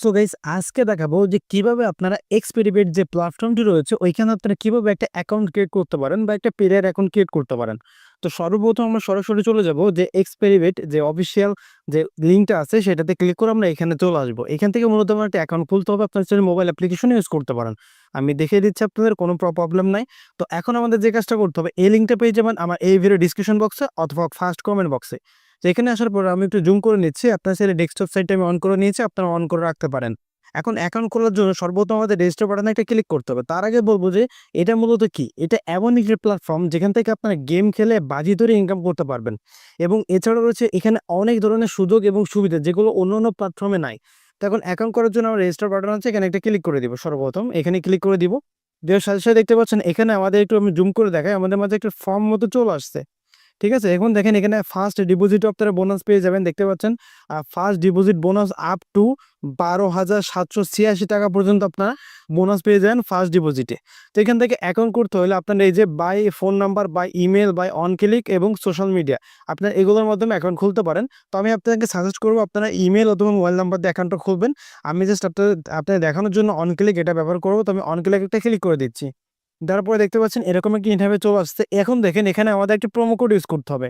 So guys আজকে দেখাবো যে কিভাবে আপনারা এক্সপেরিমেন্ট যে প্ল্যাটফর্মটি রয়েছে ওইখানে আপনারা কিভাবে একটা অ্যাকাউন্ট ক্রিয়েট করতে পারেন বা একটা পেডের অ্যাকাউন্ট ক্রিয়েট করতে পারেন। তো সর্বপ্রথম আমরা সরাসরি চলে যাব যে এক্সপেরিমেন্ট যে অফিসিয়াল যে লিঙ্কটা আছে সেটাতে ক্লিক করে আমরা এখানে চলে আসবো। এখান থেকে মূলত আমার একটা অ্যাকাউন্ট খুলতে হবে, আপনার চাইলে মোবাইল অ্যাপ্লিকেশন ইউজ করতে পারেন। আমি দেখিয়ে দিচ্ছি, আপনাদের কোনো প্রবলেম নাই। তো এখন আমাদের যে কাজটা করতে হবে, এই লিঙ্কটা পেয়ে যাবেন আমার এই ভিডিও ডিসক্রিপশন বক্সে অথবা ফার্স্ট কমেন্ট বক্সে। তো এখানে আসার পর আমি একটু জুম করে নিচ্ছি, আপনার চাইলে ডেস্কটপ সাইটটা আমি অন করে নিয়েছি, আপনারা অন করে রাখতে পারেন। এখন অ্যাকাউন্ট খোলার জন্য সর্বপ্রথম আমাদের রেজিস্টার বাটনে একটা ক্লিক করতে হবে। তার আগে বলবো যে এটা মূলত কি, এটা এমন একটি প্ল্যাটফর্ম যেখান থেকে আপনারা গেম খেলে বাজি ধরে ইনকাম করতে পারবেন এবং এছাড়াও রয়েছে এখানে অনেক ধরনের সুযোগ এবং সুবিধা যেগুলো অন্য প্ল্যাটফর্মে নাই। তো এখন অ্যাকাউন্ট করার জন্য আমরা রেজিস্টার বাটন আছে, এখানে একটা ক্লিক করে দিব। সর্বপ্রথম এখানে ক্লিক করে দিব, দেওয়ার সাথে সাথে দেখতে পাচ্ছেন এখানে আমাদের একটু আমি জুম করে দেখাই, আমাদের মাঝে একটা ফর্ম মতো চলে আসছে। ঠিক আছে? এখন দেখেন এখানে ফার্স্ট ডিপোজিটও আপনারা বোনাস পেয়ে যাবেন, দেখতে পাচ্ছেন। First deposit bonus up to 12,786 টাকা পর্যন্ত আপনারা বোনাস পেয়ে যাবেন ফার্স্ট ডিপোজিটে। তো এখান থেকে অ্যাকাউন্ট করতে হলে আপনারা এই যে by phone number, by email, by on click এবং সোশ্যাল মিডিয়া, আপনারা এগুলোর মাধ্যমে অ্যাকাউন্ট খুলতে পারেন। তো আমি আপনাদেরকে সাজেস্ট করবো আপনারা ইমেল অথবা মোবাইল নাম্বার দিয়ে অ্যাকাউন্টটা খুলবেন। আমি জাস্ট আপনাদের দেখানোর জন্য অন ক্লিক এটা ব্যবহার করবো। তো আমি অন ক্লিক একটা ক্লিক করে দিচ্ছি। দেওয়ার পরে দেখতে পাচ্ছেন এরকম একটি ইন্টারফেস চলে আসছে। এখন দেখেন এখানে আমাদের একটা প্রোমো কোড ইউজ করতে হবে।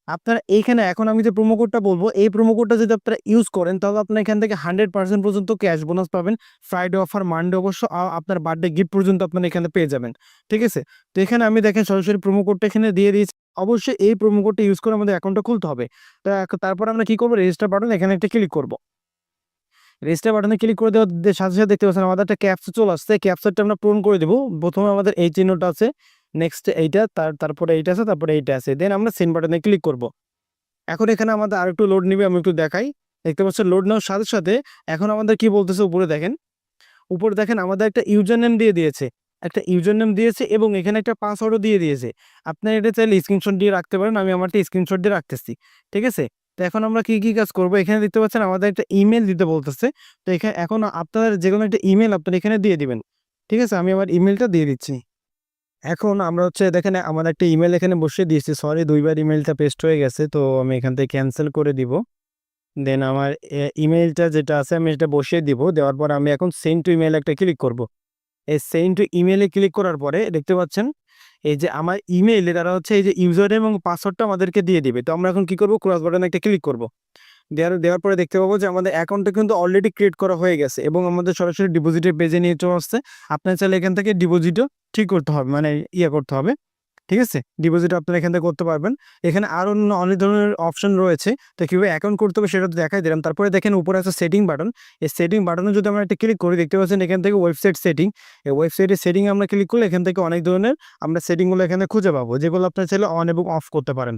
আপনারা এইখানে এখন আমি যে প্রোমো কোডটা বলবো, এই প্রোমো কোডটা যদি আপনারা ইউজ করেন তাহলে আপনারা এখান থেকে 100% পর্যন্ত ক্যাশ বোনাস পাবেন। ফ্রাইডে অফার, মানডে অবশ্য আপনার বার্থডে গিফট পর্যন্ত আপনারা এখানে পেয়ে যাবেন। ঠিক আছে? তো এখানে আমি দেখেন সরাসরি প্রোমো কোডটা এখানে দিয়ে দিয়েছি। অবশ্যই এই প্রোমো কোডটা ইউজ করে আমাদের অ্যাকাউন্টটা খুলতে হবে। তো তারপর আমরা কি করবো, রেজিস্টার বাটন এখানে একটা ক্লিক করব। রেজিস্টার বাটনে ক্লিক করে দেওয়ার সাথে সাথে দেখতে পাচ্ছেন আমাদের একটা ক্যাপচা চলে আসছে। ক্যাপচাটা আমরা পূরণ করে দেবো। প্রথমে আমাদের এই চিহ্নটা আছে, নেক্সট এইটা, তারপরে এইটা আছে, তারপরে এইটা আছে, দেন আমরা সেন্ড বাটনে ক্লিক করব। এখন এখানে আমাদের আরেকটু লোড নিবে, আমি একটু দেখাই। দেখতে পাচ্ছেন লোড নেওয়ার সাথে সাথে এখন আমাদের কি বলতেছে, উপরে দেখেন আমাদের একটা ইউজার নেম দিয়ে দিয়েছে, একটা ইউজার নেম দিয়েছে এবং এখানে একটা পাসওয়ার্ডও দিয়ে দিয়েছে। আপনারা এটা চাইলে স্ক্রিনশট দিয়ে রাখতে পারেন, আমি আমারটা স্ক্রিনশট দিয়ে রাখতেছি। ঠিক আছে? তো এখন আমরা কি কাজ করব, এখানে দেখতে পাচ্ছেন আমাদের একটা ইমেল দিতে বলতেছে। তো এখানে এখন আপনাদের যেকোনো একটা ইমেল আপনারা এখানে দিয়ে দিবেন। ঠিক আছে? আমি আমার ইমেলটা দিয়ে দিচ্ছি। এখন আমরা দেখেন আমার একটা ইমেল এখানে বসিয়ে দিয়েছি। সরি, ২ বার ইমেলটা পেস্ট হয়ে গেছে। তো আমি এখান থেকে ক্যানসেল করে দিব। দেন আমার ইমেইলটা যেটা আছে আমি এটা বসিয়ে দিব। দেওয়ার পর আমি এখন সেন্ড টু ইমেইল একটা ক্লিক করব। এই সেন্ড টু ইমেইলে ক্লিক করার পরে দেখতে পাচ্ছেন এই যে আমার ইমেইলে তারা এই যে ইউজার নেম এবং পাসওয়ার্ডটা আমাদেরকে দিয়ে দিবে। তো আমরা এখন কি করব, ক্রস বাটনে একটা ক্লিক করব। দেওয়ার পরে দেখতে পাবো যে আমাদের অ্যাকাউন্টটা কিন্তু অলরেডি ক্রিয়েট করা হয়ে গেছে এবং আমাদের সরাসরি ডিপোজিটের পেজে নিয়ে চলে আসছে। আপনার চাইলে এখান থেকে ডিপোজিটও ঠিক করতে হবে, মানে করতে হবে। ঠিক আছে? ডিপোজিট আপনারা এখান থেকে করতে পারবেন। এখানে আরো অনেক ধরনের অপশন রয়েছে। তো কিভাবে অ্যাকাউন্ট করতে হবে সেটা তো দেখাই দিলাম। তারপরে দেখেন উপরে আছে সেটিং বাটন। এই সেটিং বাটনে যদি আমরা একটা ক্লিক করি, দেখতে পাচ্ছেন এখান থেকে ওয়েবসাইট সেটিং। এই ওয়েবসাইটের সেটিং আমরা ক্লিক করলে এখান থেকে অনেক ধরনের আমরা সেটিংগুলো এখানে খুঁজে পাবো, যেগুলো আপনারা চাইলে অন এবং অফ করতে পারেন।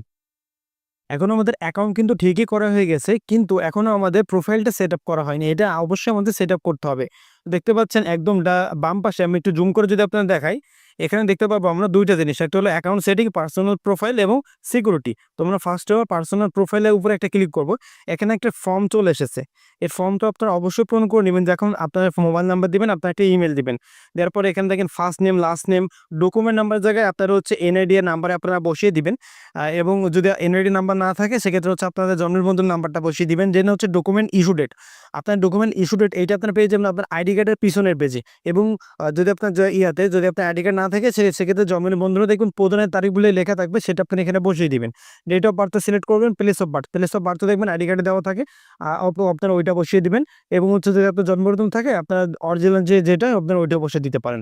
এখনো আমাদের অ্যাকাউন্ট কিন্তু ঠিকই করা হয়ে গেছে, কিন্তু এখনো আমাদের প্রোফাইলটা সেটআপ করা হয়নি। এটা অবশ্যই আমাদের সেটআপ করতে হবে। দেখতে পাচ্ছেন একদম বাম পাশে আমি একটু জুম করে যদি আপনাদের দেখাই, এখানে দেখতে পাবো আমরা ২ টা জিনিস। একটা হলো অ্যাকাউন্ট সেটিং, পার্সোনাল প্রোফাইল এবং সিকিউরিটি। তো আমরা ফার্স্টে পার্সোনাল প্রোফাইলের উপরে একটা ক্লিক করব। এখানে একটা ফর্ম চলে এসেছে। এই ফর্মটা আপনারা অবশ্যই পূরণ করে নেবেন। যখন আপনার মোবাইল নাম্বার দিবেন, আপনার একটা ইমেল দিবেন। দেওয়ার পরে এখানে দেখেন first name, last name, document number জায়গায় আপনারা এনআইডি এর নাম্বারে আপনারা বসিয়ে দিবেন। এবং যদি এনআইডি নাম্বার না থাকে সেক্ষেত্রে আপনাদের জন্মের বন্ধুর নাম্বারটা বসিয়ে দিবেন, যেটা ডকুমেন্ট ইস্যু ডেট। আপনার ডকুমেন্ট ইস্যু ডেট এইটা আপনার পেয়ে যাবেন আপনার আইডি কার্ডের পিছনের পেজে। এবং যদি আপনার যদি আপনার আইডি কার্ড না থাকে সেক্ষেত্রে জন্মের বন্ধুরা দেখুন প্রদানের তারিখগুলো লেখা থাকবে, সেটা আপনি এখানে বসিয়ে দিবেন। ডেট অফ বার্থ সিলেক্ট করবেন, প্লেস অফ বার্থ দেখবেন আইডি কার্ডে দেওয়া থাকে, আপনার ওইটা বসিয়ে দিবেন। এবং যদি আপনার জন্মদিন থাকে আপনার অরিজিনাল যেটা আপনার ওইটা বসিয়ে দিতে পারেন।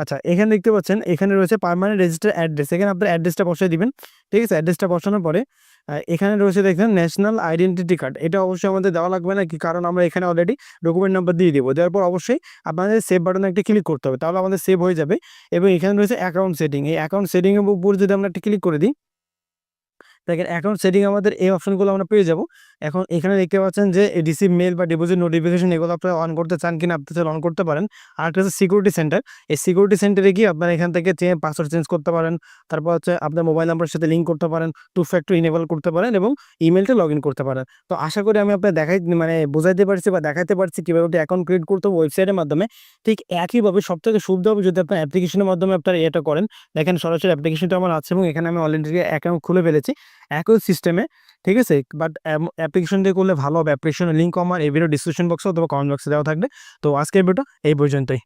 আচ্ছা, এখানে দেখতে পাচ্ছেন এখানে রয়েছে পার্মানেন্ট রেজিস্টার অ্যাড্রেস, এখানে আপনার অ্যাড্রেসটা বসিয়ে দিবেন। ঠিক আছে? অ্যাড্রেসটা বসানোর পরে এখানে রয়েছে দেখেন ন্যাশনাল আইডেন্টিটি কার্ড, এটা অবশ্যই আমাদের দেওয়া লাগবে না, কি কারণ আমরা এখানে অলরেডি ডকুমেন্ট নাম্বার দিয়ে দিব। দেওয়ার পর অবশ্যই আপনাদের সেভ বাটনে একটা ক্লিক করতে হবে, তাহলে আমাদের সেভ হয়ে যাবে। এবং এখানে রয়েছে অ্যাকাউন্ট সেটিং, এই অ্যাকাউন্ট সেটিং এর উপর যদি আমরা একটা ক্লিক করে দিই, দেখেন অ্যাকাউন্ট সেটিং আমাদের এই অপশনগুলো আমরা পেয়ে যাব। এখন এখানে দেখতে পাচ্ছেন যে রিসিভ মেল বা ডিপোজিট নোটিফিকেশন, এগুলো আপনারা অন করতে চান কিনা আপনি চাইলে অন করতে পারেন। আরেকটা হচ্ছে সিকিউরিটি সেন্টার। এই সিকিউরিটি সেন্টারে গিয়ে আপনারা এখান থেকে পাসওয়ার্ড চেঞ্জ করতে পারেন। তারপর আপনার মোবাইল নাম্বারের সাথে লিঙ্ক করতে পারেন, টু ফ্যাক্টর ইনেবল করতে পারেন এবং ইমেলটা লগ ইন করতে পারেন। তো আশা করি আমি আপনার বোঝাইতে পারছি বা দেখাতে পারছি কীভাবে একটা অ্যাকাউন্ট ক্রিয়েট করতে হবে ওয়েবসাইটের মাধ্যমে। ঠিক একইভাবে সবথেকে সুবিধা হবে যদি আপনার অ্যাপ্লিকেশনের মাধ্যমে আপনারা এটা করেন। দেখেন সরাসরি অ্যাপ্লিকেশনটা আমার আছে এবং এখানে আমি অলরেডি অ্যাকাউন্ট খুলে ফেলেছি। একই সিস্টেমে, ঠিক আছে? বাট অ্যাপ্লিকেশন দিয়ে করলে ভালো হবে। অ্যাপ্লিকেশনের লিঙ্ক আমার এই ভিডিও ডিসক্রিপশন বক্সে অথবা কমেন্ট বক্সে দেওয়া থাকবে। তো আজকের ভিডিওটা এই পর্যন্তই।